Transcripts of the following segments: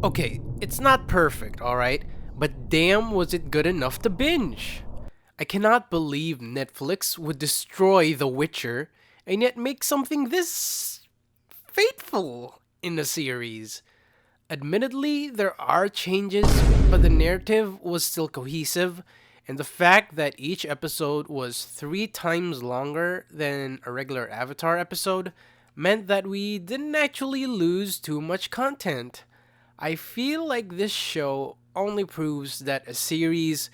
Okay, it's not perfect, alright? But damn, was it good enough to binge! I cannot believe Netflix would destroy The Witcher and yet make something this fateful in the series. Admittedly, there are changes, but the narrative was still cohesive, and the fact that each episode was 3 times longer than a regular Avatar episode meant that we didn't actually lose too much content. I feel like this show only proves that a series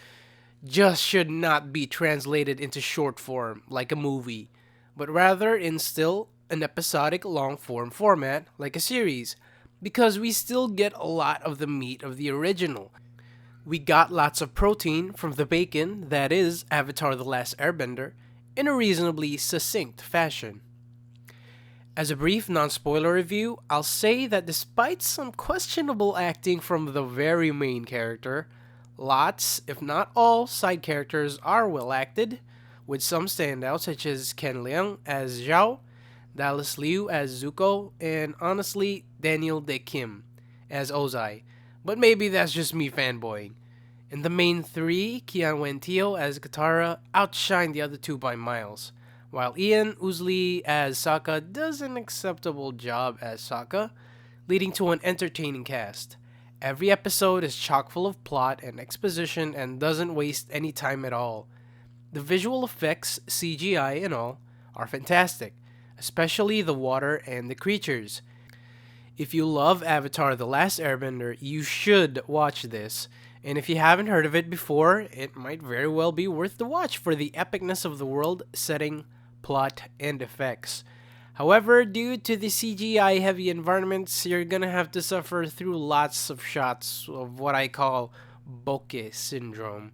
just should not be translated into short form like a movie, but rather in still an episodic long form format like a series, because we still get a lot of the meat of the original. We got lots of protein from the bacon that is Avatar The Last Airbender in a reasonably succinct fashion. As a brief non-spoiler review, I'll say that despite some questionable acting from the very main character, lots, if not all, side characters are well acted, with some standouts such as Ken Leung as Zhao, Dallas Liu as Zuko, and honestly, Daniel De Kim as Ozai. But maybe that's just me fanboying. In the main three, Kian Wen-tio as Katara outshined the other two by miles, while Ian Ousley as Sokka does an acceptable job as Sokka, leading to an entertaining cast. Every episode is chock full of plot and exposition and doesn't waste any time at all. The visual effects, CGI and all, are fantastic, especially the water and the creatures. If you love Avatar The Last Airbender, you should watch this, and if you haven't heard of it before, it might very well be worth the watch for the epicness of the world, setting, plot, and effects. However, due to the CGI heavy environments, you're gonna have to suffer through lots of shots of what I call bokeh syndrome.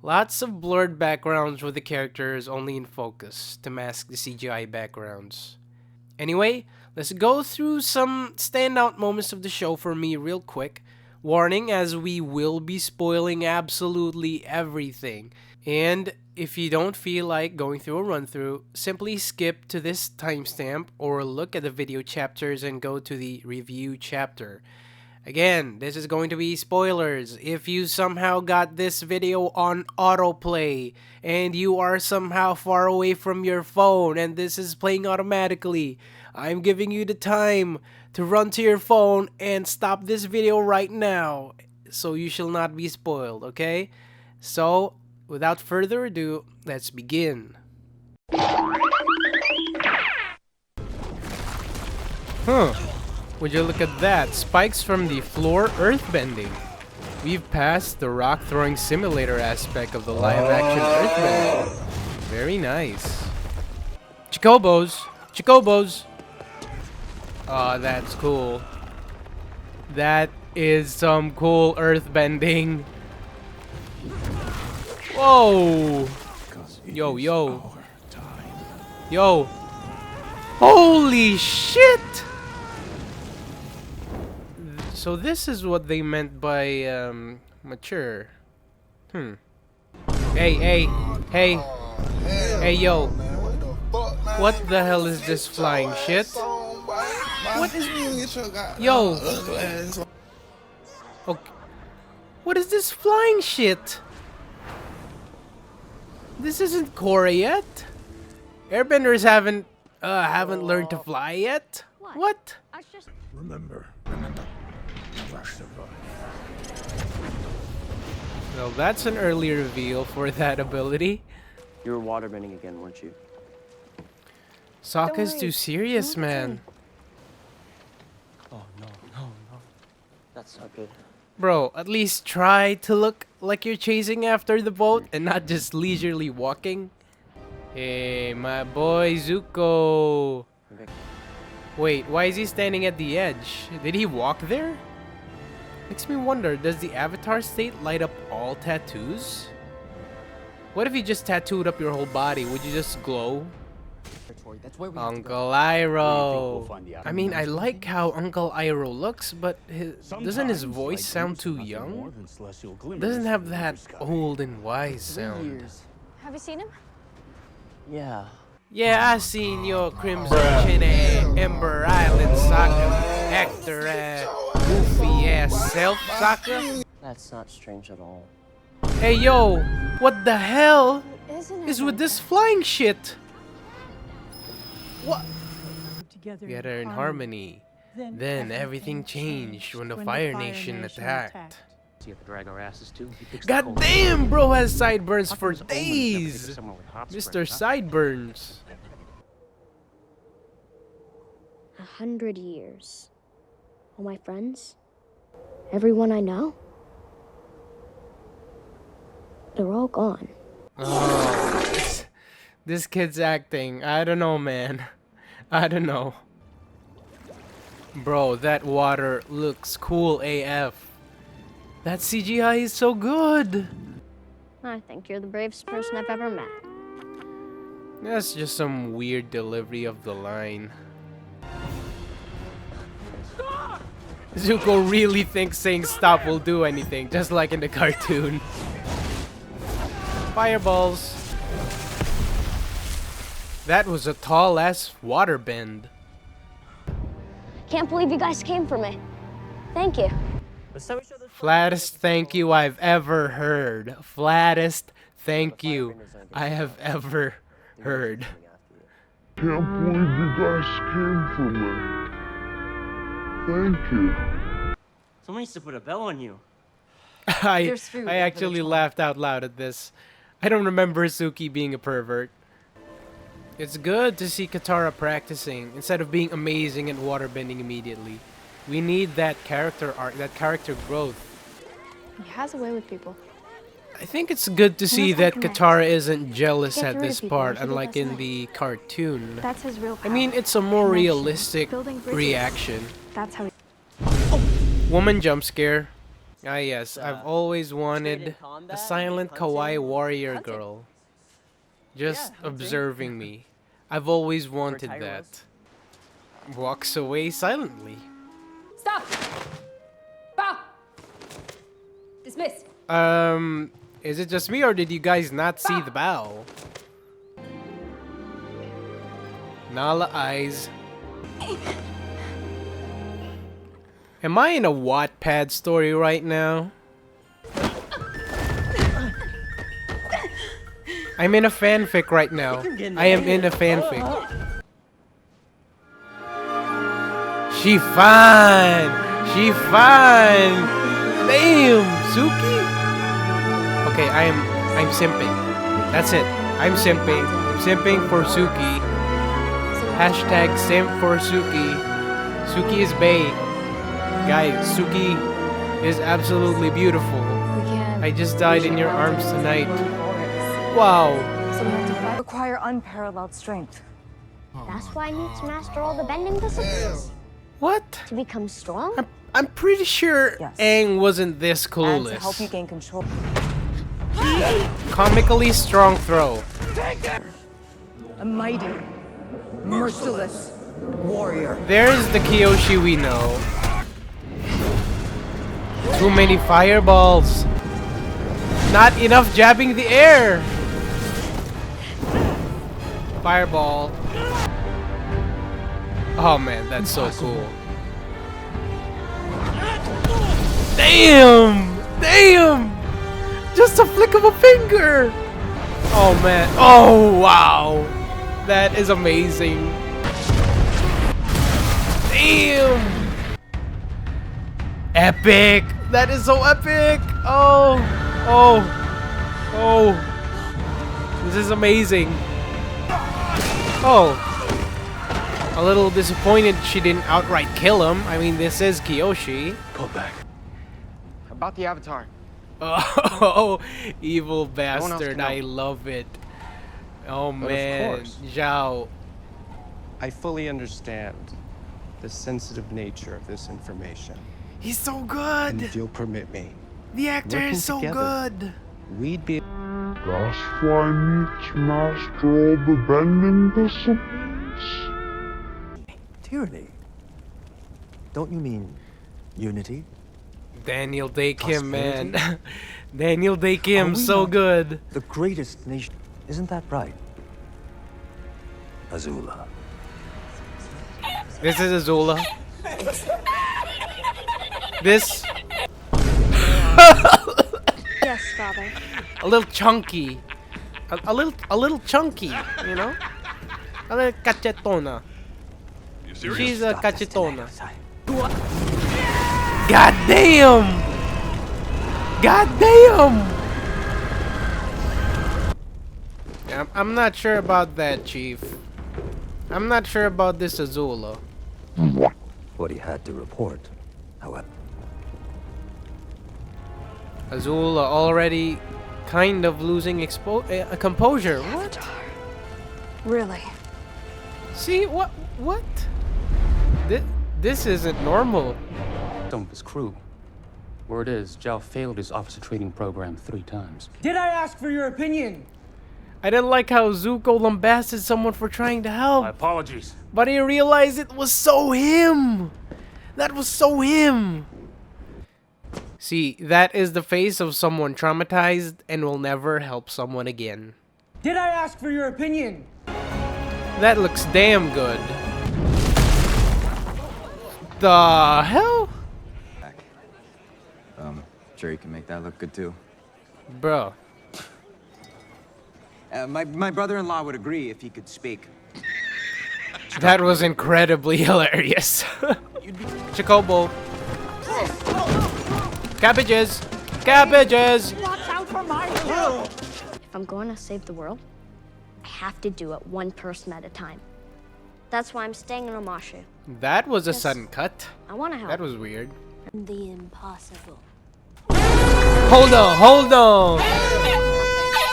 Lots of blurred backgrounds with the characters only in focus to mask the CGI backgrounds. Anyway, let's go through some standout moments of the show for me real quick. Warning, as we will be spoiling absolutely everything. And if you don't feel like going through a run-through, simply skip to this timestamp or look at the video chapters and go to the review chapter. Again, this is going to be spoilers. If you somehow got this video on autoplay and you are somehow far away from your phone and this is playing automatically, I'm giving you the time to run to your phone and stop this video right now so you shall not be spoiled, okay? So, without further ado, let's begin. Would you look at that? Spikes from the floor earthbending. We've passed the rock throwing simulator aspect of the live action earthbending. Very nice. Chocobos! Chocobos! Oh, that's cool. That is some cool earthbending. Whoa! Yo, yo. Yo. Holy shit! So this is what they meant by, mature. Hey, yo. What the hell is this flying shit? What is... Yo. Okay. What is this flying shit? This isn't Korra yet. Airbenders haven't learned to fly yet. What? Remember. Never survive. Well, that's an early reveal for that ability. You were waterbending again, weren't you? Sokka's too serious, man. Oh, no. That's not good. Bro, at least try to look like you're chasing after the boat and not just leisurely walking. Hey, my boy Zuko. Wait, why is he standing at the edge? Did he walk there? Makes me wonder, does the Avatar state light up all tattoos? What if you just tattooed up your whole body? Would you just glow? Uncle Iroh. I mean, I like how Uncle Iroh looks, but doesn't his voice sound too young? Doesn't have that old and wise sound. Have you seen him? Yeah. Yeah, I seen your Crimson Chin Ember Island Sokka actor goofy ass ass self, Sokka. That's not strange at all. Hey yo, what the hell Isn't is it with this flying shit? What? together in harmony. Then everything changed when the Fire Nation attacked. See if drag our asses too. He picks the God cold. damn, bro has sideburns for Hawkins' omens never take us days. somewhere with hot Mr. springs, huh? Sideburns. 100 years. All my friends, everyone I know, they're all gone. Oh, this kid's acting. I don't know, man. I don't know. Bro, that water looks cool AF. That CGI is so good. I think you're the bravest person I've ever met. That's just some weird delivery of the line. Zuko really thinks saying stop will do anything, just like in the cartoon. Fireballs. That was a tall ass water bend. Can't believe you guys came for me. Thank you. Flattest thank you I've ever heard. Flattest thank you I have ever heard. Can't believe you guys came for me. Thank you. Someone needs to put a bell on you. I actually laughed out loud at this. I don't remember Suki being a pervert. It's good to see Katara practicing instead of being amazing at waterbending immediately. We need that character arc, that character growth. He has a way with people. I think it's good to see that Katara isn't jealous Get at rid of this people part, like he did unlike last in night. the cartoon. That's his real I power. mean, it's a more Connection. realistic Building bridges. reaction. That's how he... Woman jump scare. Ah yes, I've always wanted in a combat, silent kawaii hunting. warrior Hunting. girl. Just Yeah, hunting. observing me. I've always wanted Tiger that. Walks away silently. Stop! Bow! Dismissed. Is it just me or did you guys not see the bow? Nala eyes. Am I in a Wattpad story right now? I'm in a fanfic right now. I am in a fanfic. She fine! She fine! Damn! Suki? Okay, I'm simping. That's it. I'm simping. I'm simping for Suki. Hashtag simp for Suki. Suki is bae. Guys, Suki is absolutely beautiful. I just died in your arms tonight. Wow. Require unparalleled strength. That's why I need to master all the bending disciplines. What? To become strong? I'm pretty sure Yes. Aang wasn't this And to help you clueless. gain control. Comically strong throw. A mighty, merciless warrior. There's the Kyoshi we know. Too many fireballs. Not enough jabbing the air. Fireball. Oh man, that's so cool. Damn! Damn! Just a flick of a finger! Oh man. Oh wow! That is amazing. Damn! Epic! That is so epic! Oh! Oh! Oh! This is amazing. Oh. A little disappointed she didn't outright kill him. I mean, this is Kyoshi. Pull back. About the Avatar. Oh, evil one else bastard. can know. I love it. Oh But of man. course. Zhao. I fully understand the sensitive nature of this information. He's so And good. if you'll permit me, The actor working is so together. good. we'd be That's why I need to master all the bending disciplines. Tyranny? Don't you mean unity? Daniel Day Kim, man. Daniel Day Kim, Are we so not- good. The greatest nation. Isn't that right? Azula. This is Azula. This Yes, Father. A little chunky. A little chunky, you know? A little cachetona. She's a cachetona. God damn! God damn! I'm not sure about that, Chief. I'm not sure about this Azula. What he had to report, however. Azula already kind of losing composure. What? Really? See, what? This isn't normal. Some of his crew. Word is, Zhao failed his officer training program 3 times. Did I ask for your opinion? I didn't like how Zuko lambasted someone for trying to help. My apologies. But he realized it was so him. That was so him. See, that is the face of someone traumatized and will never help someone again. Did I ask for your opinion? That looks damn good. The hell? Sure you can make that look good too. Bro. My brother-in-law would agree if he could speak. That was incredibly hilarious. Chocobo. Cabbages! Cabbages! Watch out for my world! If I'm going to save the world, I have to do it one person at a time. That's why I'm staying in Omashu. That was a Yes. sudden cut. I want to help. That was weird. The impossible. Hold on!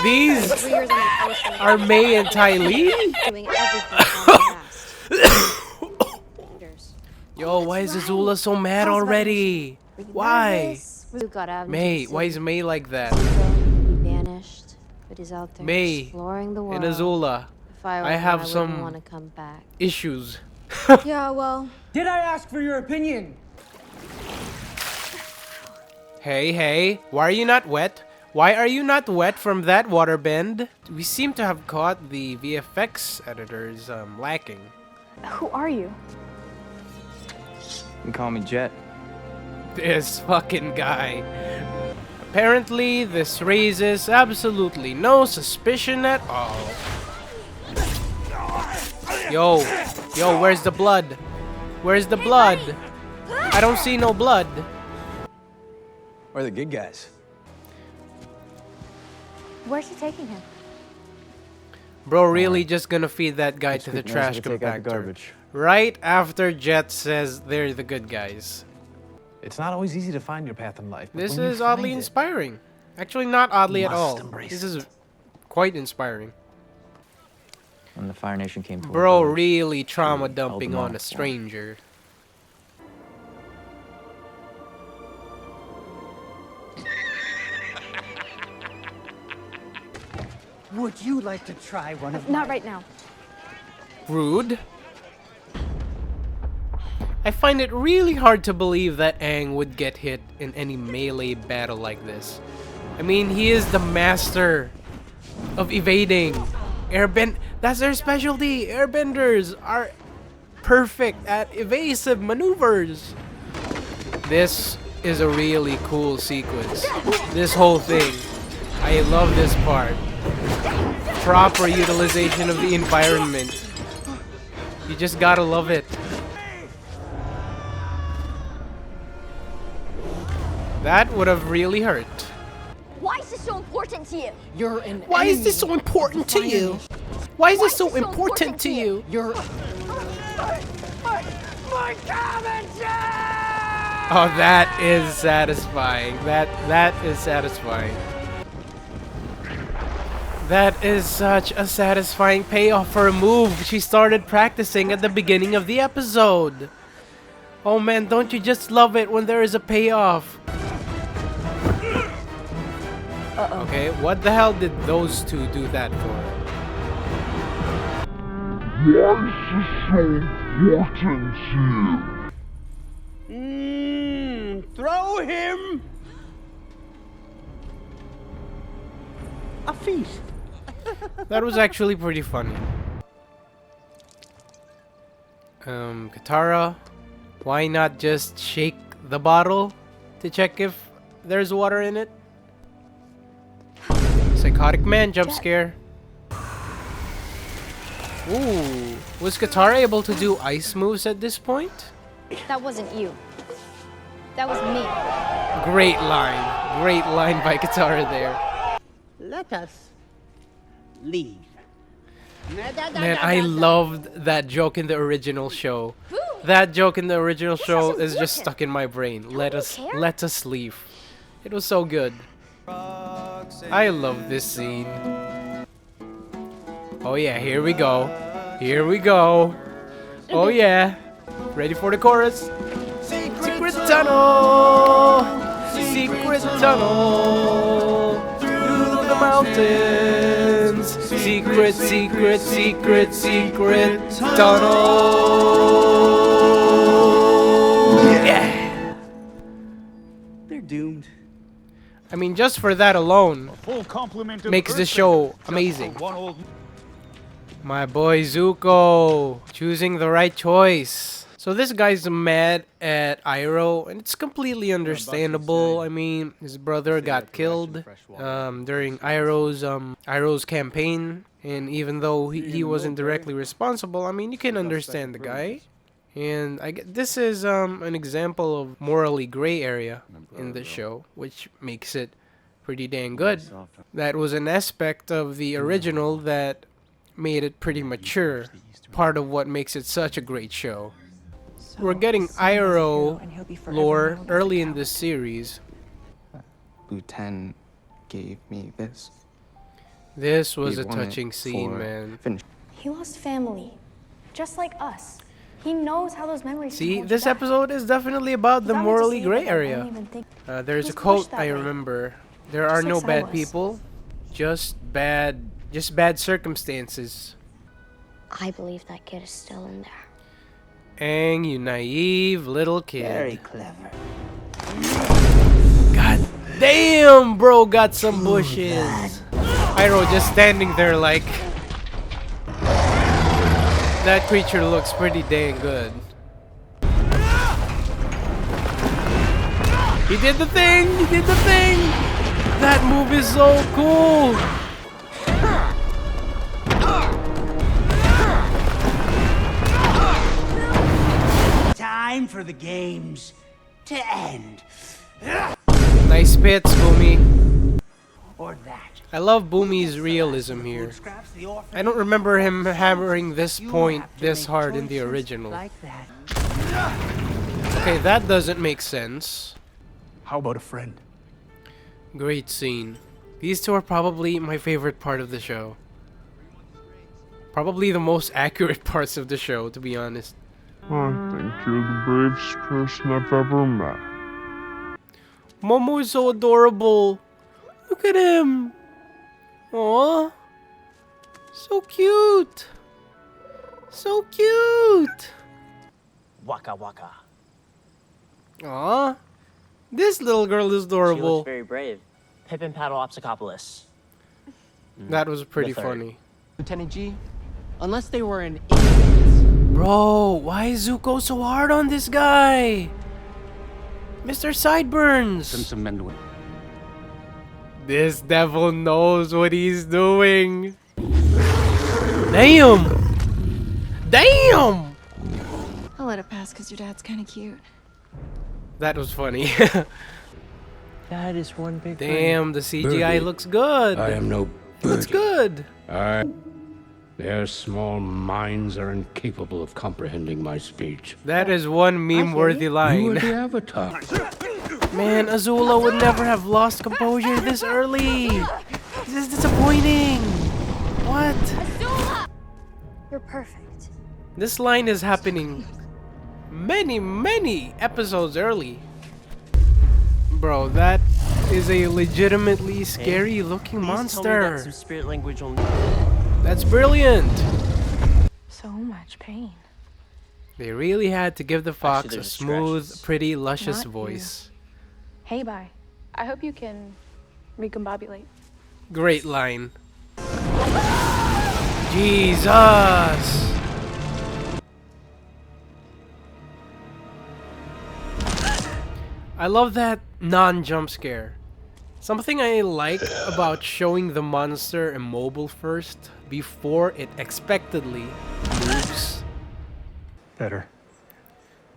These 3 years in the ocean. are Mei and Ty Lee? Doing everything fast. Yo, why is Azula so mad already? Why? Mei, why is Mei like that? He vanished, but he's out there Mei exploring the world. and Azula. If I were I him, have I some wouldn't want to come back. issues. Yeah, well. Did I ask for your opinion? Hey, why are you not wet? Why are you not wet from that waterbend? We seem to have caught the VFX editors lacking. Who are you? You can call me Jet. This fucking guy. Apparently, this raises absolutely no suspicion at all. Yo, where's the blood? Where's the blood? I don't see no blood. Where are the good guys? Where's he taking him? Bro, really just gonna feed that guy to the trash compactor. Right after Jet says they're the good guys. It's not always easy to find your path in life. but This when you is oddly find it, inspiring. Actually, not oddly you at must all. embrace This it. is quite inspiring. When the Fire Nation came forward. Bro, really trauma held dumping them on all. a stranger. Would you like to try one of Not right now. Rude. I find it really hard to believe that Aang would get hit in any melee battle like this. I mean, he is the master of evading. That's their specialty. Airbenders are perfect at evasive maneuvers. This is a really cool sequence. This whole thing. I love this part. Proper utilization of the environment. You just gotta love it. That would have really hurt. Why is this so important to you? You're an Why is this so important to you? Why is this so important to you? You're Oh, that is satisfying. That is satisfying. That is such a satisfying payoff for a move she started practicing at the beginning of the episode. Oh man, don't you just love it when there is a payoff? Okay, what the hell did those two do that for? Why is this so important to you? throw him a feast. That was actually pretty funny. Katara, why not just shake the bottle to check if there's water in it. Psychotic man jump scare. Ooh, was Katara able to do ice moves at this point? That wasn't you. That was me. Great line by Katara there. Let us leave. Man, I loved that joke in the original show. That joke in the original show is just stuck in my brain. Let us leave. It was so good. I love this scene. Oh yeah, here we go. Here we go. Oh yeah. Ready for the chorus. Secret tunnel. Secret tunnel. Through the mountains. Secret, secret, secret, secret tunnel. Yeah. They're doomed. I mean, just for that alone makes the show amazing. My boy Zuko choosing the right choice. So this guy's mad at Iroh, and it's completely understandable. I mean, his brother got killed during Iroh's campaign, and even though he wasn't directly responsible, I mean, you can understand the guy. And this is an example of morally gray area in the show, which makes it pretty dang good. That was an aspect of the original that made it pretty mature. Part of what makes it such a great show. We're getting Iroh lore early in this series. Lieutenant gave me this. This was He a won it touching scene, for man. He lost family, just like us. He knows how those memories See, hold you this back. episode is definitely about the Without me to morally say gray it, I don't area. even think- There's a He's quote pushed that I way. remember. There are Just no like I bad was. people, just bad circumstances. I believe that kid is still in there. Aang, you naive little kid. Very clever. God damn, bro, got some bushes. Iroh just standing there like... That creature looks pretty dang good. He did the thing! He did the thing! That move is so cool! Time for the games to end. Nice pits, Boomy. Or that. I love Boomy's realism here. I don't remember him hammering this point this hard in the original. Like that. Okay, that doesn't make sense. How about a friend? Great scene. These two are probably my favorite part of the show. Probably the most accurate parts of the show, to be honest. I think you're the bravest person I've ever met. Momo is so adorable. Look at him. Aww. So cute. So cute. Waka waka. Aww. This little girl is adorable. Very brave. Pippin Paddleopsicopolis. That was pretty The third. funny. Lieutenant G, unless they were an Bro, why is Zuko so hard on this guy? Mr. Sideburns. Some men win. This devil knows what he's doing. Damn! Damn! I'll let it pass because your dad's kind of cute. That was funny. That is one big Damn, the CGI looks good. I am no It looks good. Their small minds are incapable of comprehending my speech. That is one meme-worthy You are line. the Avatar. Man, Azula would never have lost composure this early. This is disappointing. What? You're perfect. This line is happening many episodes early. Bro, that is a legitimately scary looking monster. Some spirit language will... That's brilliant. So much pain. They really had to give the fox a there's smooth, stretches. pretty, luscious Not you. voice. Hey, bye. I hope you can recombobulate. Great line. Jesus! I love that non-jump scare. Something I like about showing the monster immobile first before it expectedly moves. Better.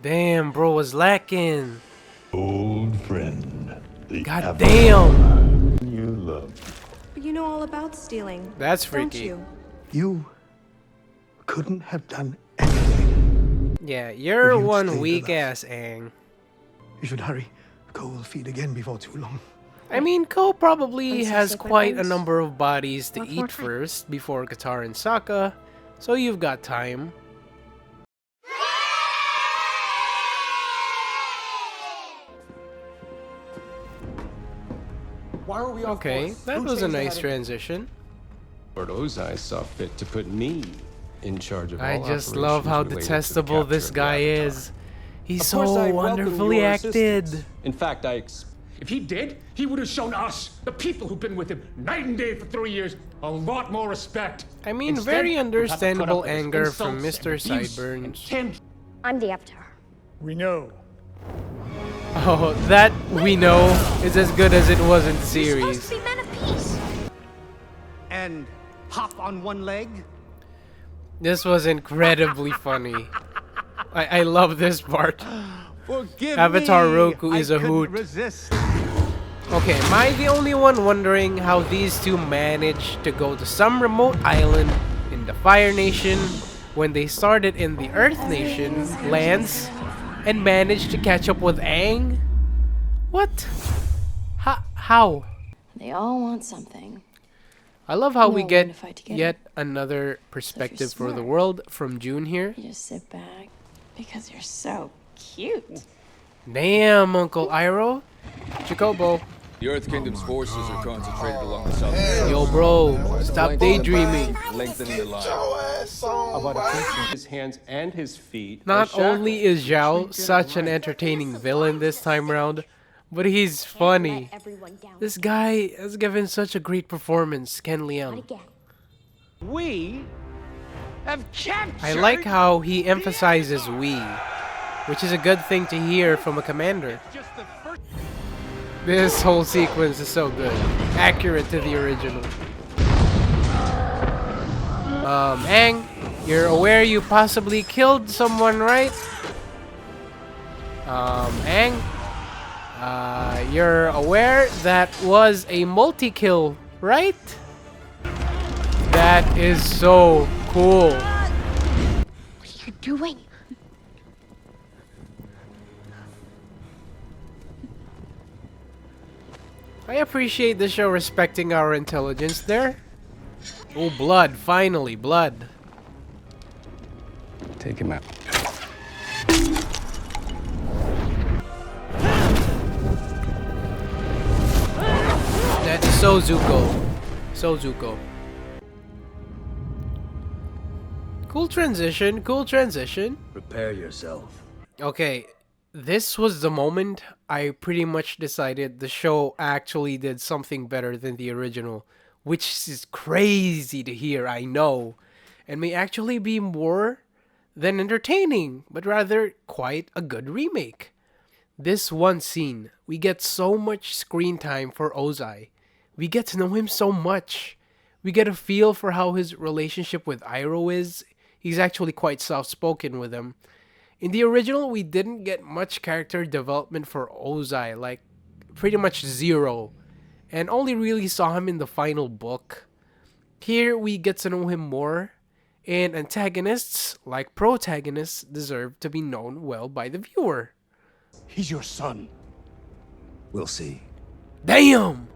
Damn, bro was lacking. Old friend. God damn. You love. But you know all about stealing. That's don't freaky. you? You couldn't have done. Yeah, you're If you'd one stayed weak alive. ass Aang. You should hurry. Cole will feed again before too long. I mean, Ko probably Princess has of quite a Weapons. number of bodies to Want more eat time? first before Katara and Sokka, so you've got time. Why are we off Okay, course? that Who was a changed the nice heading? transition. Lord Ozai saw fit to put me in charge of all I just love how operations related to the detestable capture this of the guy Avatar. is. He's Of course, so I welcome wonderfully your acted. assistance. In fact, If he did, he would have shown us, the people who've been with him night and day for 3 years, a lot more respect. I mean, Instead, very we've had to put understandable up with his anger from insults Mr. and abuse Sideburns. and I'm the Avatar. We know. Oh, that we know is as good as it was in the series. Be men of peace. And hop on one leg? This was incredibly funny. I love this part. Forgive Avatar me. Roku I is a couldn't hoot. resist. Okay, am I the only one wondering how these two managed to go to some remote island in the Fire Nation when they started in the Earth Nation lands and managed to catch up with Aang? What? How? They all want something. I love how Know we when get to fight to get yet another perspective for the smart. world from June here. You just sit back because you're so cute. Damn, Uncle Iroh. Chocobo. The Earth Kingdom's forces are concentrated along the southern Yo, bro, stop daydreaming. lengthening the line. his hands and his feet. are Not shackled. only is Zhao such an entertaining villain this time around, but he's funny. This guy has given such a great performance, Ken Leung. We have captured. I like how he emphasizes we, which is a good thing to hear from a commander. This whole sequence is so good. Accurate to the original. Aang, you're aware you possibly killed someone, right? Aang, you're aware that was a multi-kill, right? That is so cool. What are you doing? I appreciate the show respecting our intelligence there. Oh, blood. Finally, blood. Take him out. That's so Zuko. So Zuko. Cool transition. Cool transition. Prepare yourself. Okay, this was the moment I pretty much decided the show actually did something better than the original, which is crazy to hear, I know, and may actually be more than entertaining, but rather quite a good remake. This one scene, we get so much screen time for Ozai. We get to know him so much. We get a feel for how his relationship with Iroh is. He's actually quite soft-spoken with him. In the original, we didn't get much character development for Ozai, like pretty much zero, and only really saw him in the final book. Here, we get to know him more, and antagonists, like protagonists, deserve to be known well by the viewer. He's your son. We'll see. Damn!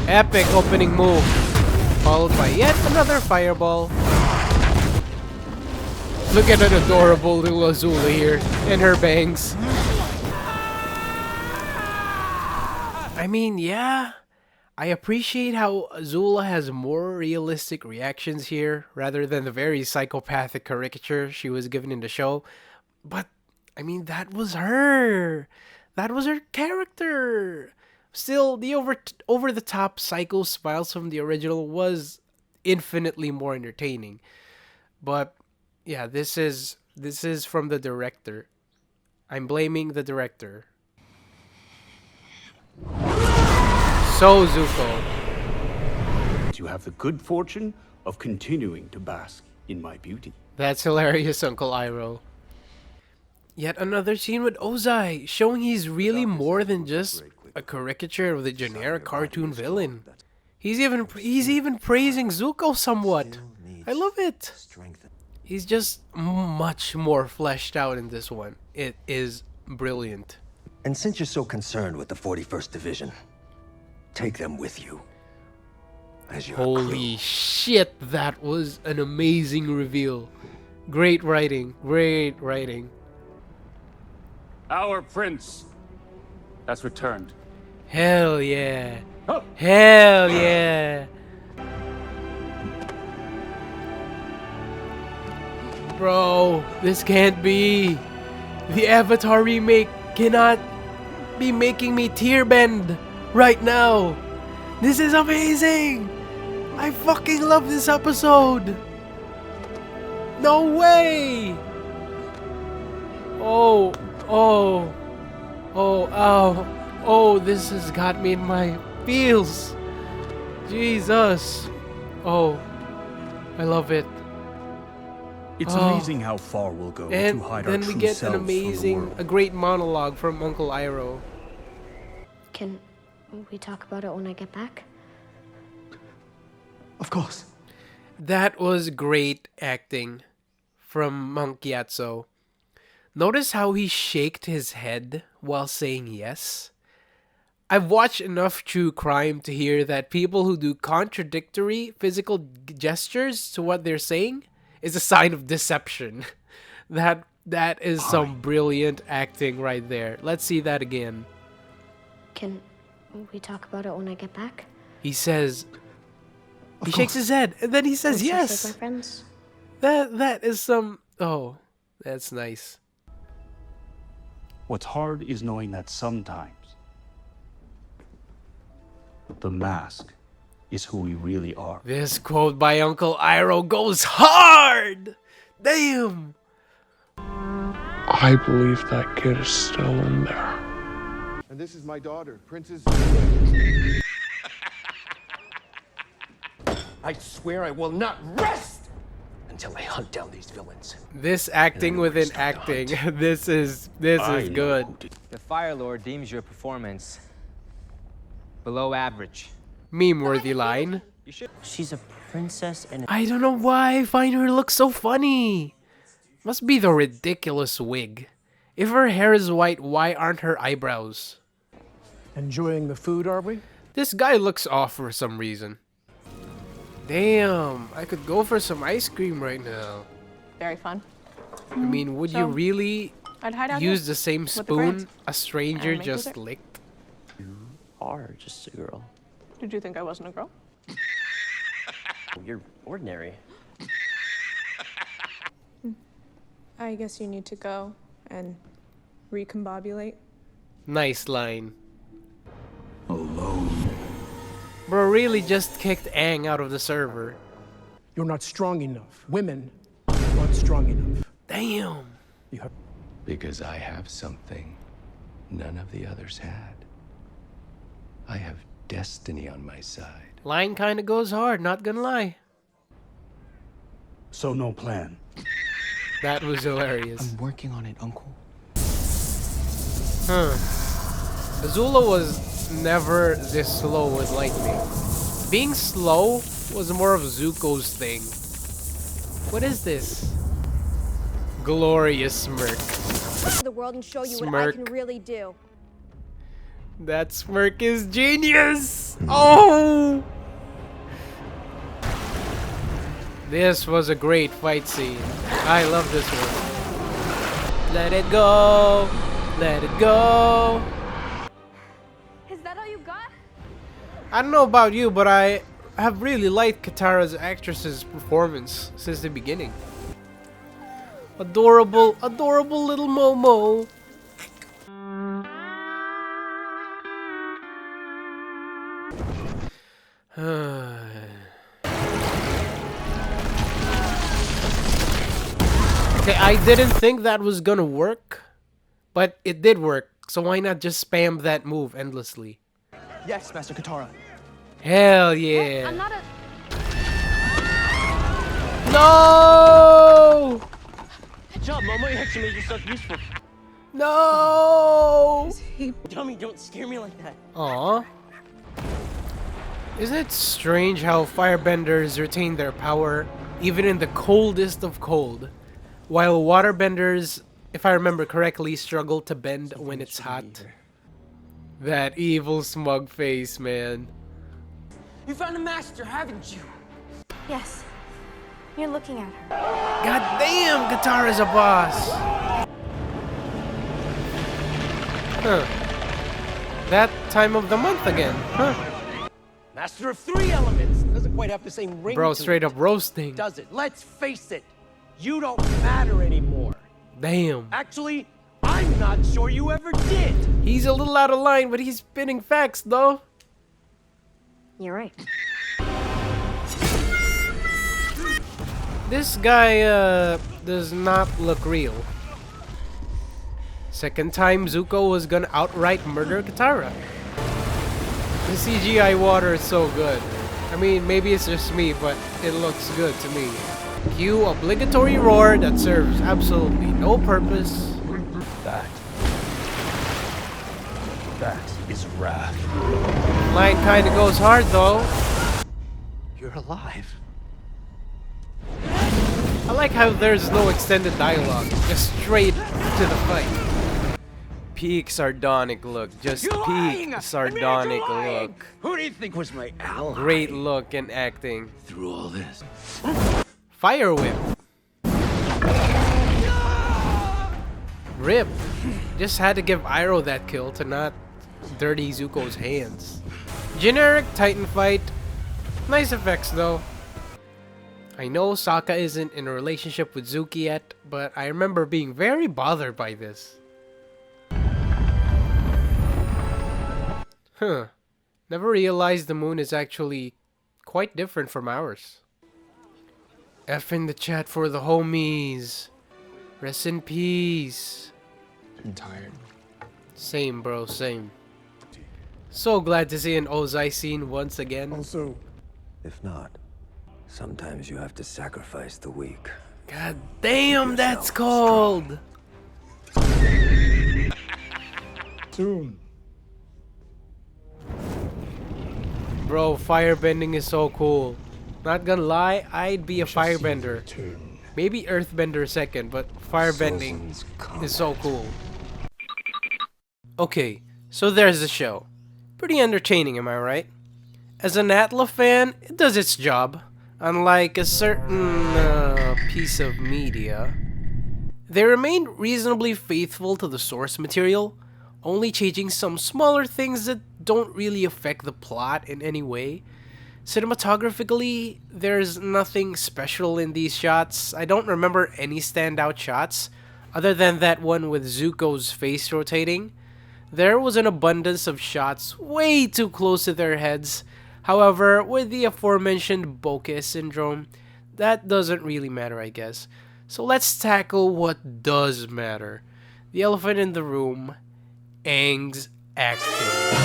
Epic opening move, followed by yet another fireball. Look at an adorable little Azula here, and her bangs. I mean, yeah, I appreciate how Azula has more realistic reactions here, rather than the very psychopathic caricature she was given in the show. But, I mean, that was her. That was her character. Still, the over-the-top psycho smiles from the original was infinitely more entertaining. But yeah, this is from the director. I'm blaming the director. So Zuko. You have the good fortune of continuing to bask in my beauty. That's hilarious, Uncle Iroh. Yet another scene with Ozai, showing he's really more than just a caricature of the generic cartoon villain. He's even praising Zuko somewhat. I love it. He's just much more fleshed out in this one. It is brilliant. And since you're so concerned with the 41st Division, take them with you. As your Holy crew. shit, that was an amazing reveal. Great writing, great writing. Our prince has returned. Hell yeah. Hell yeah. Bro, this can't be. The Avatar Remake cannot be making me tear bend right now. This is amazing. I fucking love this episode. No way. Oh, this has got me in my feels. Jesus. Oh, I love it. It's amazing how far we'll go and to hide our then true we get an selves from the world. a great monologue from Uncle Iroh. Can we talk about it when I get back? Of course. That was great acting from Monk Gyatso. Notice how he shaked his head while saying yes? I've watched enough true crime to hear that people who do contradictory physical gestures to what they're saying is a sign of deception. That is some brilliant acting right there. Let's see that again. Can we talk about it when I get back? He says, he shakes his head, and then he says yes. My friends. That is some, oh, that's nice. What's hard is knowing that sometimes the mask is who we really are. This quote by Uncle Iroh goes hard! Damn! I believe that kid is still in there. And this is my daughter, Princess. I swear I will not rest until I hunt down these villains. This acting within acting, this is good. The Fire Lord deems your performance below average. Meme-worthy line. She's a princess and I don't know why I find her look so funny. Must be the ridiculous wig. If her hair is white, why aren't her eyebrows? Enjoying the food, are we? This guy looks off for some reason. Damn, I could go for some ice cream right now. Very fun. I mean, would you really I'd hide out use here the same with the spoon friends a stranger and make just dessert. licked? You are just a girl. Did you think I wasn't a girl? You're ordinary. I guess you need to go and recombobulate. Nice line. Alone. Bro really just kicked Aang out of the server. You're not strong enough. Women aren't strong enough. Damn. You have Because I have something none of the others had. I have destiny on my side. Line kinda goes hard, not gonna lie. So no plan. That was hilarious. I'm working on it, Uncle. Azula was never this slow with lightning. Being slow was more of Zuko's thing. What is this? Glorious smirk. The world and show you what I Smirk. can really do. That smirk is genius! Oh! This was a great fight scene. I love this one. Let it go! Let it go! Is that all you got? I don't know about you, but I have really liked Katara's actress's performance since the beginning. Adorable, adorable little Momo. Okay, I didn't think that was gonna work, but it did work. So why not just spam that move endlessly? Yes, Master Katara. Hell yeah. I'm not a. No! Good job, Momo. You actually made yourself useful. No! Dummy, don't scare me like that. Aw. Isn't it strange how firebenders retain their power even in the coldest of cold, while waterbenders, if I remember correctly, struggle to bend when it's hot? That evil smug face, man. You found a master, haven't you? Yes. You're looking at her. God damn, Katara's a boss! Huh. That time of the month again, huh? Master of 3 elements. Doesn't quite have the same ring Bro, to straight it. up roasting. Does it? Let's face it. You don't matter anymore. Damn. Actually, I'm not sure you ever did. He's a little out of line, but he's spitting facts, though. You're right. This guy, does not look real. Second time Zuko was gonna outright murder Katara. The CGI water is so good. I mean, maybe it's just me, but it looks good to me. Cue obligatory roar that serves absolutely no purpose. That is wrath. Line kinda goes hard though. You're alive. I like how there's no extended dialogue, just straight to the fight. Peak sardonic look, just peak sardonic look. Who do you think was my ally? Great look and acting. Through all this. Fire whip. Rip. Just had to give Iroh that kill to not dirty Zuko's hands. Generic Titan fight. Nice effects though. I know Sokka isn't in a relationship with Zuki yet, but I remember being very bothered by this. Huh. Never realized the moon is actually quite different from ours. F in the chat for the homies. Rest in peace. I'm tired. Same, bro, same. So glad to see an Ozai scene once again. Also, if not, sometimes you have to sacrifice the weak. God damn, that's cold! soon. Bro, firebending is so cool. Not gonna lie, I'd be a firebender. Maybe earthbender second, but firebending is so cool. Okay, so there's the show. Pretty entertaining, am I right? As an ATLA fan, it does its job. Unlike a certain piece of media, they remain reasonably faithful to the source material, only changing some smaller things that don't really affect the plot in any way. Cinematographically, there's nothing special in these shots. I don't remember any standout shots, other than that one with Zuko's face rotating. There was an abundance of shots way too close to their heads. However, with the aforementioned bokeh syndrome, that doesn't really matter, I guess. So let's tackle what does matter. The elephant in the room, Aang's acting.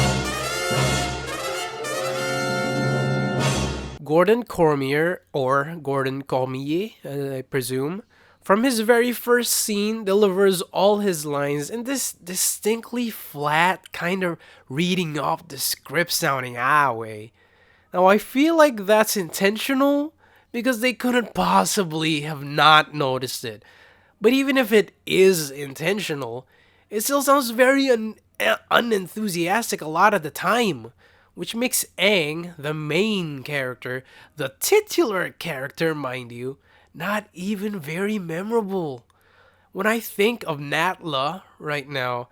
Gordon Cormier, or Gordon Cormier, I presume, from his very first scene delivers all his lines in this distinctly flat, kind of reading off the script sounding way. Now I feel like that's intentional because they couldn't possibly have not noticed it. But even if it is intentional, it still sounds very unenthusiastic a lot of the time. Which makes Aang, the main character, the titular character, mind you, not even very memorable. When I think of NATLA right now,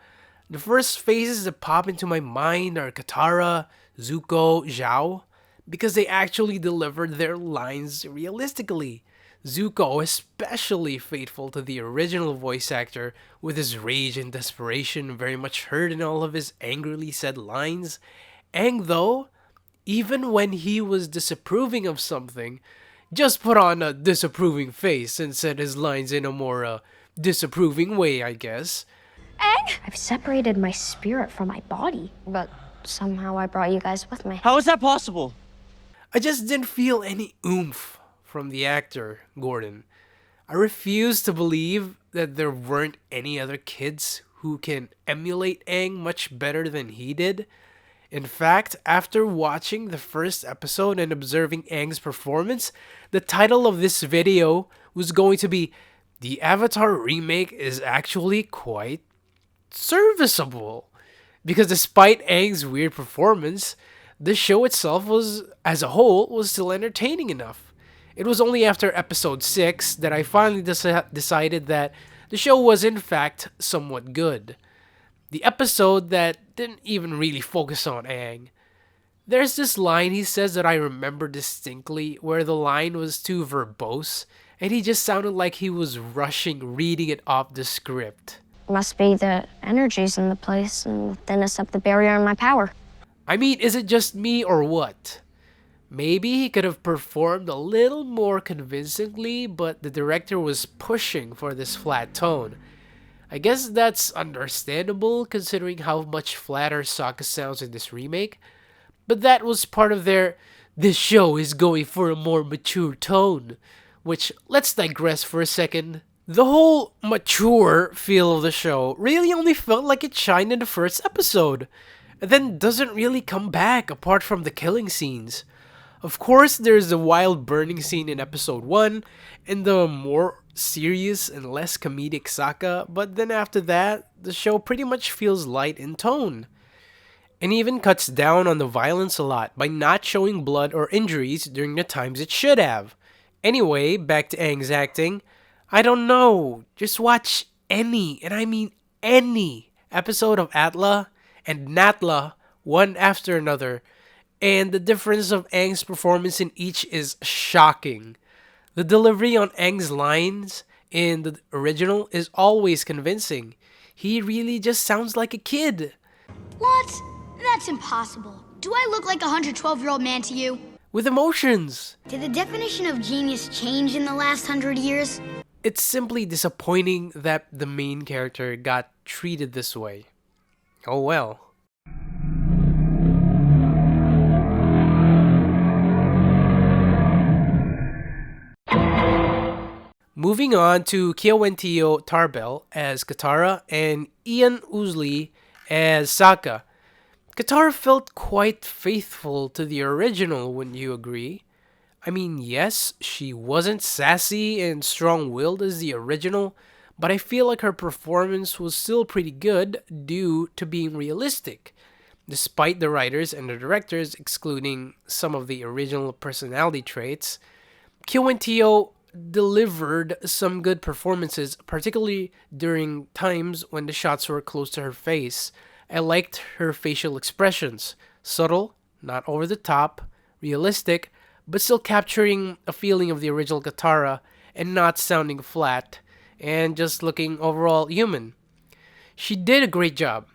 the first faces that pop into my mind are Katara, Zuko, Zhao, because they actually delivered their lines realistically. Zuko especially faithful to the original voice actor, with his rage and desperation very much heard in all of his angrily said lines. Aang, though, even when he was disapproving of something, just put on a disapproving face and said his lines in a more disapproving way, I guess. Aang? I've separated my spirit from my body, but Somehow I brought you guys with me. How is that possible? I just didn't feel any oomph from the actor, Gordon. I refuse to believe that there weren't any other kids who can emulate Aang much better than he did. In fact, after watching the first episode and observing Aang's performance, the title of this video was going to be "The Avatar Remake is actually quite serviceable." Because despite Aang's weird performance, the show itself was, as a whole, was still entertaining enough. It was only after episode 6 that I finally decided that the show was in fact somewhat good. The episode that didn't even really focus on Aang. There's this line he says that I remember distinctly where the line was too verbose and he just sounded like he was rushing reading it off the script. Must be the energies in the place and thinness up the barrier in my power. I mean, is it just me or what? Maybe he could have performed a little more convincingly, but the director was pushing for this flat tone. I guess that's understandable considering how much flatter Sokka sounds in this remake, but that was part of their "this show is going for a more mature tone," which, let's digress for a second. The whole mature feel of the show really only felt like it shined in the first episode, and then doesn't really come back apart from the killing scenes. Of course, there's the wild burning scene in episode 1, and the more serious and less comedic Sokka, but then after that, the show pretty much feels light in tone. And even cuts down on the violence a lot by not showing blood or injuries during the times it should have. Anyway, back to Aang's acting. I don't know, just watch any, and I mean any, episode of ATLA and NATLA one after another, and the difference of Aang's performance in each is shocking. The delivery on Aang's lines in the original is always convincing. He really just sounds like a kid. What? That's impossible. Do I look like a 112-year-old man to you? With emotions. Did the definition of genius change in the last 100 years? It's simply disappointing that the main character got treated this way. Oh well. Moving on to Kiawentiyo Tarbell as Katara and Ian Ousley as Sokka. Katara felt quite faithful to the original, wouldn't you agree? I mean, yes, she wasn't sassy and strong-willed as the original, but I feel like her performance was still pretty good due to being realistic, despite the writers and the directors excluding some of the original personality traits. Kiawentiyo delivered some good performances, particularly during times when the shots were close to her face. I liked her facial expressions. Subtle, not over the top, realistic, but still capturing a feeling of the original Katara and not sounding flat, and just looking overall human. She did a great job.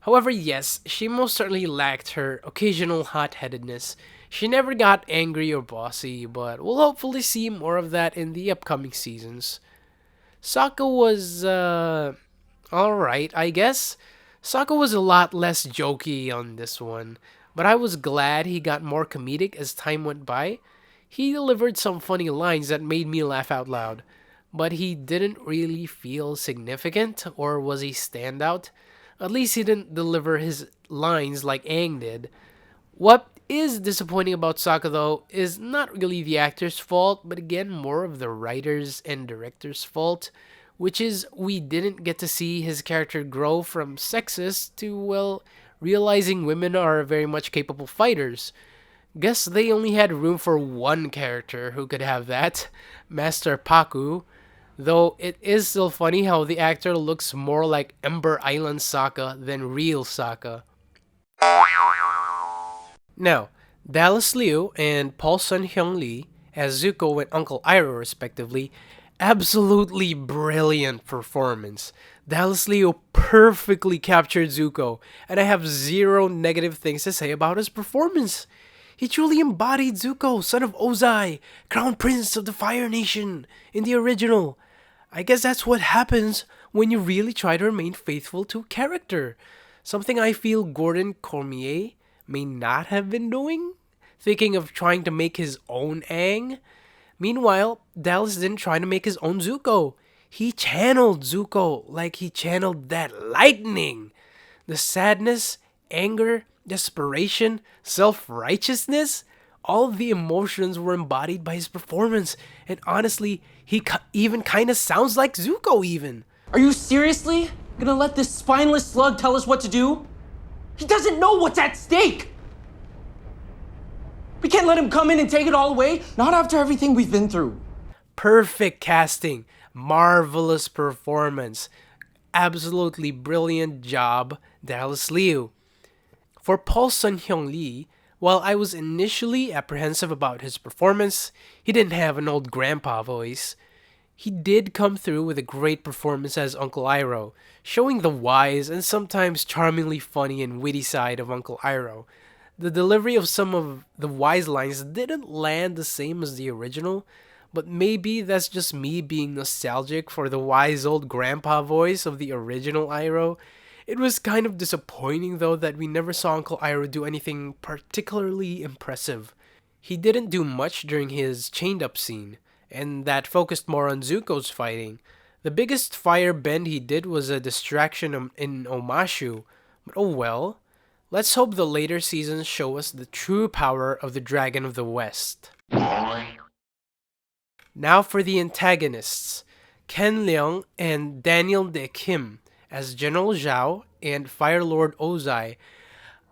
However, yes, she most certainly lacked her occasional hot-headedness. She never got angry or bossy, but we'll hopefully see more of that in the upcoming seasons. Sokka was, alright, I guess. Sokka was a lot less jokey on this one, but I was glad he got more comedic as time went by. He delivered some funny lines that made me laugh out loud, but he didn't really feel significant, or was he standout? At least he didn't deliver his lines like Aang did. What is disappointing about Sokka though is not really the actor's fault, but again more of the writers and director's fault, which is we didn't get to see his character grow from sexist to, well, realizing women are very much capable fighters. Guess they only had room for one character who could have that, Master Paku. Though it is still funny how the actor looks more like Ember Island Sokka than real Sokka. Now, Dallas Liu and Paul Sun-hyung Lee as Zuko and Uncle Iroh respectively, absolutely brilliant performance. Dallas Liu perfectly captured Zuko, and I have zero negative things to say about his performance. He truly embodied Zuko, son of Ozai, Crown Prince of the Fire Nation, in the original. I guess that's what happens when you really try to remain faithful to a character. something I feel Gordon Cormier may not have been doing, thinking of trying to make his own Aang. Meanwhile, Dallas didn't try to make his own Zuko. He channeled Zuko like he channeled that lightning. The sadness, anger, desperation, self-righteousness, all of the emotions were embodied by his performance. And honestly, he even kind of sounds like Zuko even. Are you seriously gonna let this spineless slug tell us what to do? He doesn't know what's at stake! We can't let him come in and take it all away, not after everything we've been through. Perfect casting, marvelous performance, absolutely brilliant job, Dallas Liu. For Paul Sun-hyung Lee, while I was initially apprehensive about his performance, he didn't have an old grandpa voice. He did come through with a great performance as Uncle Iroh, showing the wise and sometimes charmingly funny and witty side of Uncle Iroh. The delivery of some of the wise lines didn't land the same as the original, but maybe that's just me being nostalgic for the wise old grandpa voice of the original Iroh. It was kind of disappointing though that we never saw Uncle Iroh do anything particularly impressive. He didn't do much during his chained up scene, and that focused more on Zuko's fighting. The biggest fire bend he did was a distraction in Omashu, but oh well. Let's hope the later seasons show us the true power of the Dragon of the West. Now for the antagonists, Ken Leung and Daniel De Kim as General Zhao and Fire Lord Ozai.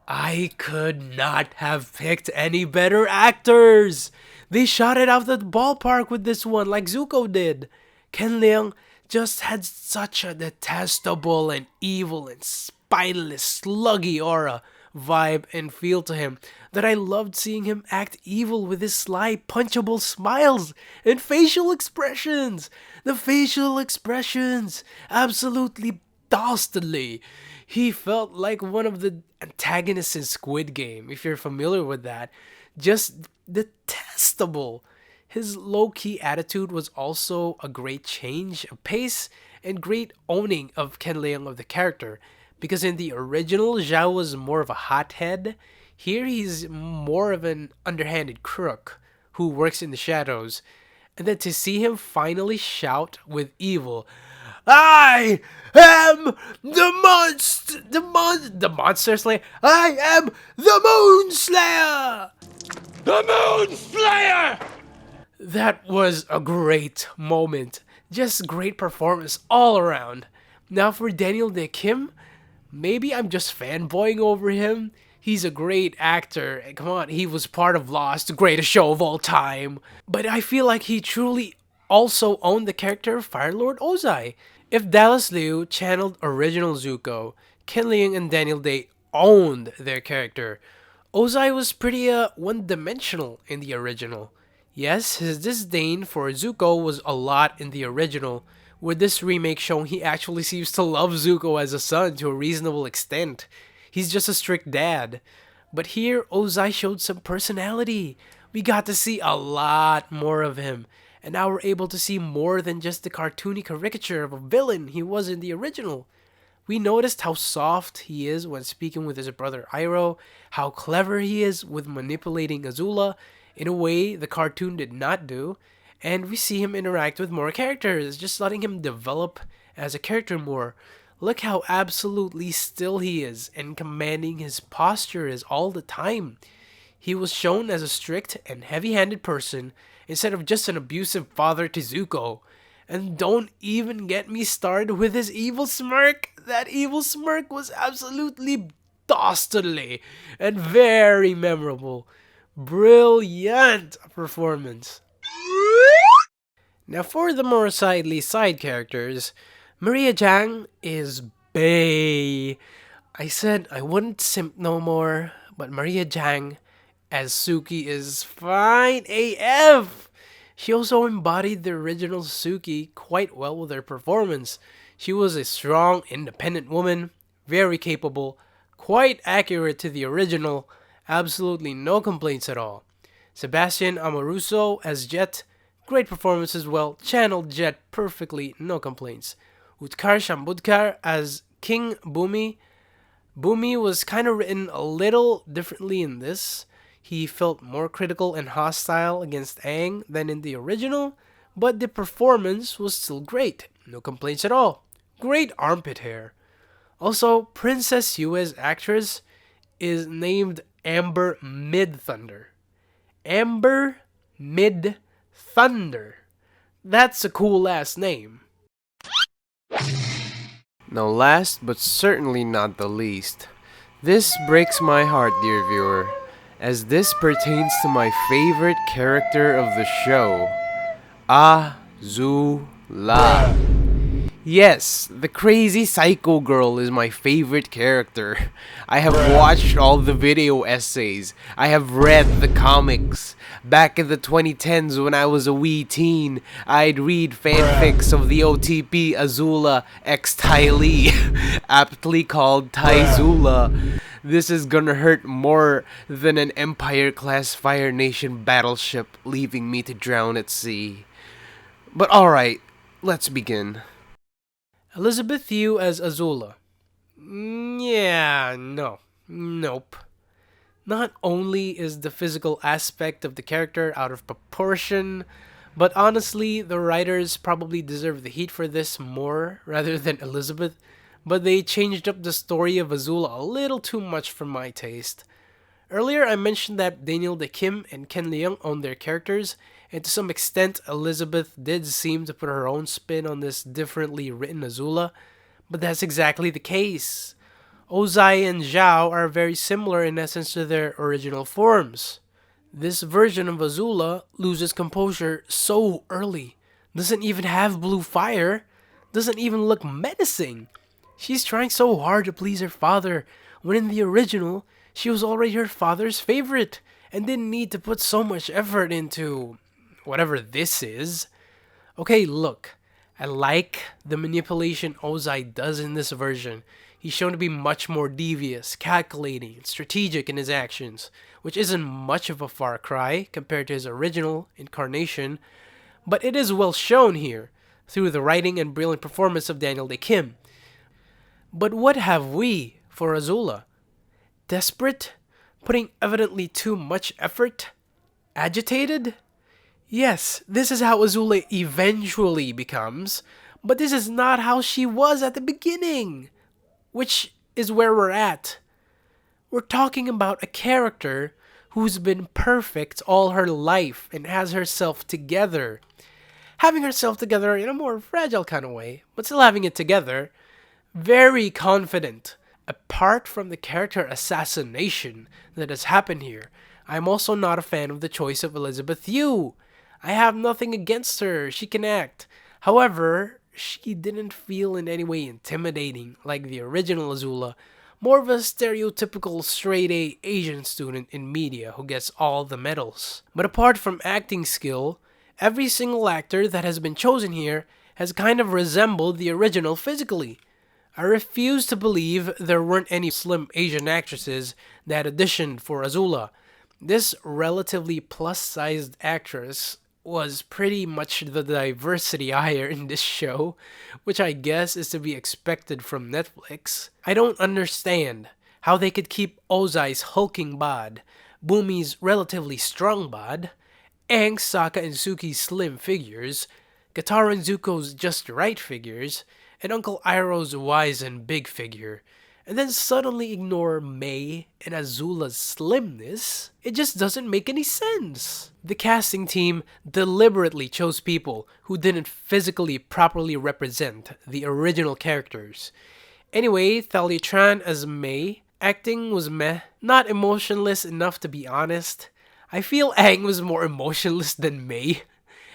I could not have picked any better actors! They shot it out of the ballpark with this one like Zuko did. Ken Leung just had such a detestable and evil and spineless, sluggy aura, vibe, and feel to him that I loved seeing him act evil with his sly, punchable smiles and facial expressions. The facial expressions, absolutely dastardly. He felt like one of the antagonists in Squid Game, if you're familiar with that. Just detestable. His low-key attitude was also a great change of pace and great owning of Ken Leung of the character, because in the original, Zhao was more of a hothead. Here he's more of an underhanded crook who works in the shadows. And then to see him finally shout with evil, I am the Monster Slayer. I am the Moon Slayer. The Moon Slayer! That was a great moment. Just great performance all around. Now for Daniel De Kim, maybe I'm just fanboying over him. He's a great actor. Come on, he was part of Lost, the greatest show of all time. But I feel like he truly also owned the character of Fire Lord Ozai. If Dallas Liu channeled original Zuko, Ken Leung and Daniel Day owned their character. Ozai was pretty one-dimensional in the original. Yes, his disdain for Zuko was a lot in the original, with this remake showing he actually seems to love Zuko as a son to a reasonable extent. He's just a strict dad. But here, Ozai showed some personality. We got to see a lot more of him, and now we're able to see more than just the cartoony caricature of a villain he was in the original. We noticed how soft he is when speaking with his brother Iroh, how clever he is with manipulating Azula in a way the cartoon did not do, and we see him interact with more characters, just letting him develop as a character more. Look how absolutely still he is and commanding his posture is all the time. He was shown as a strict and heavy-handed person instead of just an abusive father to Zuko. And don't even get me started with his evil smirk. That evil smirk was absolutely dastardly and very memorable. Brilliant performance. Now for the more side characters, Maria Jiang is bae. I said I wouldn't simp no more, but Maria Jiang as Suki is fine AF. She also embodied the original Suki quite well with her performance. She was a strong, independent woman, very capable, quite accurate to the original, absolutely no complaints at all. Sebastian Amoruso as Jet, great performance as well, channeled Jet perfectly, no complaints. Utkar Shambudkar as King Bumi, Bumi was kind of written a little differently in this. He felt more critical and hostile against Aang than in the original, but the performance was still great. No complaints at all. Great armpit hair. Also, Princess Yue's actress is named Amber Mid-Thunder. Amber Mid-Thunder. That's a cool last name. Now last but certainly not the least, this breaks my heart, dear viewer, as this pertains to my favorite character of the show, Azula. Yes, the crazy psycho girl is my favorite character. I have watched all the video essays. I have read the comics. Back in the 2010s when I was a wee teen, I'd read fanfics of the OTP Azula x Ty Lee, aptly called Tyzula. This is gonna hurt more than an Empire-class Fire Nation battleship leaving me to drown at sea. But alright, let's begin. Elizabeth Yu as Azula. Nope. Not only is the physical aspect of the character out of proportion, but honestly, the writers probably deserve the heat for this more rather than Elizabeth, but they changed up the story of Azula a little too much for my taste. Earlier, I mentioned that Daniel Dae Kim and Ken Leung own their characters, and to some extent, Elizabeth did seem to put her own spin on this differently written Azula, but that's exactly the case. Ozai and Zhao are very similar in essence to their original forms. This version of Azula loses composure so early, doesn't even have blue fire, doesn't even look menacing. She's trying so hard to please her father, when in the original, she was already her father's favorite, and didn't need to put so much effort into whatever this is. Okay, look, I like the manipulation Ozai does in this version. He's shown to be much more devious, calculating, and strategic in his actions, which isn't much of a far cry compared to his original incarnation, but it is well shown here, through the writing and brilliant performance of Daniel Dae Kim. But what have we for Azula? Desperate? Putting evidently too much effort? Agitated? Yes, this is how Azula eventually becomes, but this is not how she was at the beginning, which is where we're at. We're talking about a character who's been perfect all her life and has herself together. Having herself together in a more fragile kind of way, but still having it together. Very confident. Apart from the character assassination that has happened here, I'm also not a fan of the choice of Elizabeth Yu. I have nothing against her, she can act. However, she didn't feel in any way intimidating like the original Azula, more of a stereotypical straight-A Asian student in media who gets all the medals. But apart from acting skill, every single actor that has been chosen here has kind of resembled the original physically. I refuse to believe there weren't any slim Asian actresses that auditioned for Azula. This relatively plus-sized actress was pretty much the diversity hire in this show, which I guess is to be expected from Netflix. I don't understand how they could keep Ozai's hulking bod, Bumi's relatively strong bod, Aang, Sokka, and Suki's slim figures, Katara and Zuko's just right figures, and Uncle Iroh's wise and big figure, and then suddenly ignore Mei and Azula's slimness. It just doesn't make any sense. The casting team deliberately chose people who didn't physically properly represent the original characters. Anyway, Thalia Tran as Mei, acting was meh, not emotionless enough to be honest. I feel Aang was more emotionless than Mei.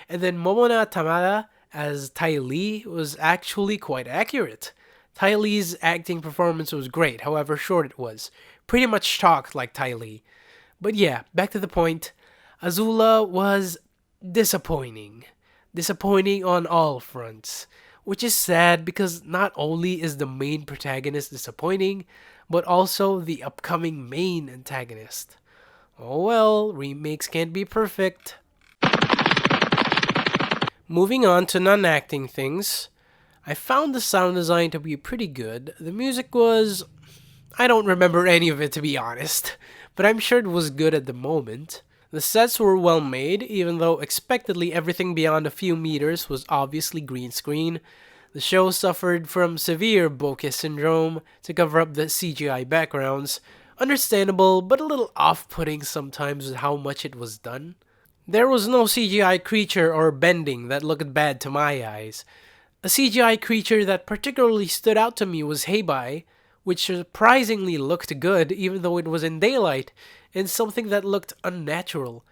And then Momona Tamada as Ty Lee was actually quite accurate. Ty Lee's acting performance was great, however short it was. Pretty much talked like Ty Lee. But yeah, back to the point. Azula was disappointing. Disappointing on all fronts. Which is sad because not only is the main protagonist disappointing, but also the upcoming main antagonist. Oh well, remakes can't be perfect. Moving on to non-acting things, I found the sound design to be pretty good. The music was I don't remember any of it to be honest, but I'm sure it was good at the moment. The sets were well made, even though expectedly everything beyond a few meters was obviously green screen. The show suffered from severe bokeh syndrome to cover up the CGI backgrounds. Understandable, but a little off-putting sometimes with how much it was done. There was no CGI creature or bending that looked bad to my eyes. A CGI creature that particularly stood out to me was Heibai, which surprisingly looked good even though it was in daylight, and something that looked unnatural.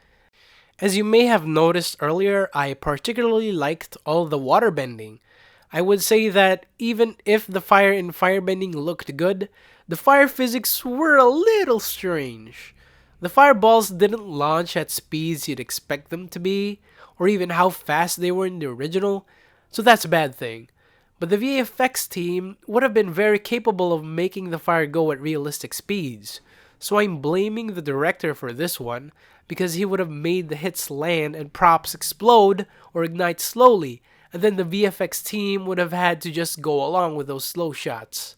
As you may have noticed earlier, I particularly liked all the water bending. I would say that even if the fire and firebending looked good, the fire physics were a little strange. The fireballs didn't launch at speeds you'd expect them to be, or even how fast they were in the original, so that's a bad thing. But the VFX team would have been very capable of making the fire go at realistic speeds, so I'm blaming the director for this one, because he would have made the hits land and props explode or ignite slowly, and then the VFX team would have had to just go along with those slow shots.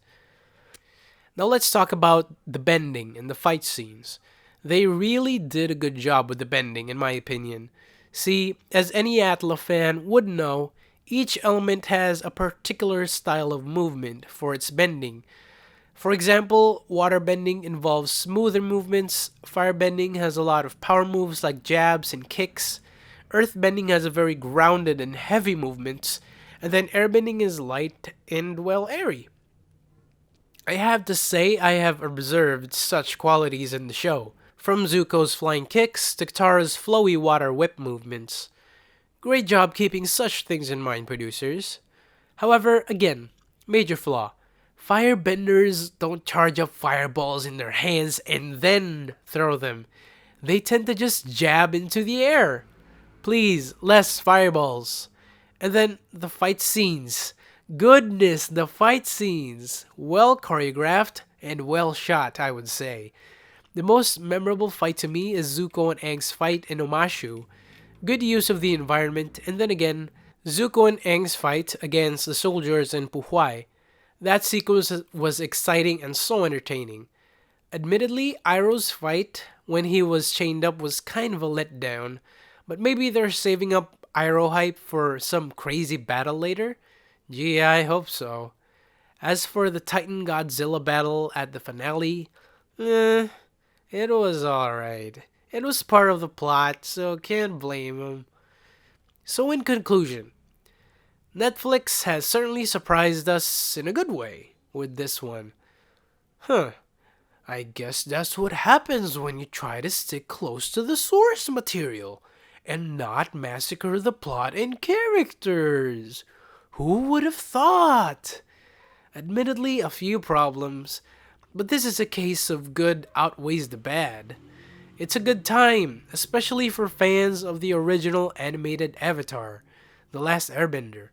Now let's talk about the bending and the fight scenes. They really did a good job with the bending, in my opinion. See, as any ATLA fan would know, each element has a particular style of movement for its bending. For example, water bending involves smoother movements, fire bending has a lot of power moves like jabs and kicks, earth bending has a very grounded and heavy movements, and then airbending is light and, well, airy. I have to say I have observed such qualities in the show, from Zuko's flying kicks to Katara's flowy water whip movements. Great job keeping such things in mind, producers. However, again, major flaw. Firebenders don't charge up fireballs in their hands and then throw them. They tend to just jab into the air. Please, less fireballs. And then the fight scenes. Goodness, the fight scenes. Well choreographed and well shot, I would say. The most memorable fight to me is Zuko and Aang's fight in Omashu. Good use of the environment, and then again, Zuko and Aang's fight against the soldiers in Puhuai. That sequence was exciting and so entertaining. Admittedly, Iroh's fight when he was chained up was kind of a letdown, but maybe they're saving up Iroh hype for some crazy battle later? Gee, I hope so. As for the Titan Godzilla battle at the finale, it was alright. It was part of the plot, so can't blame him. So in conclusion, Netflix has certainly surprised us in a good way with this one. I guess that's what happens when you try to stick close to the source material and not massacre the plot and characters. Who would have thought? Admittedly, a few problems, but this is a case of good outweighs the bad. It's a good time, especially for fans of the original animated Avatar, The Last Airbender.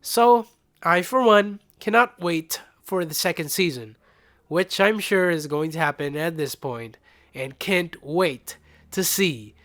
So, I for one cannot wait for the second season, which I'm sure is going to happen at this point, and can't wait to see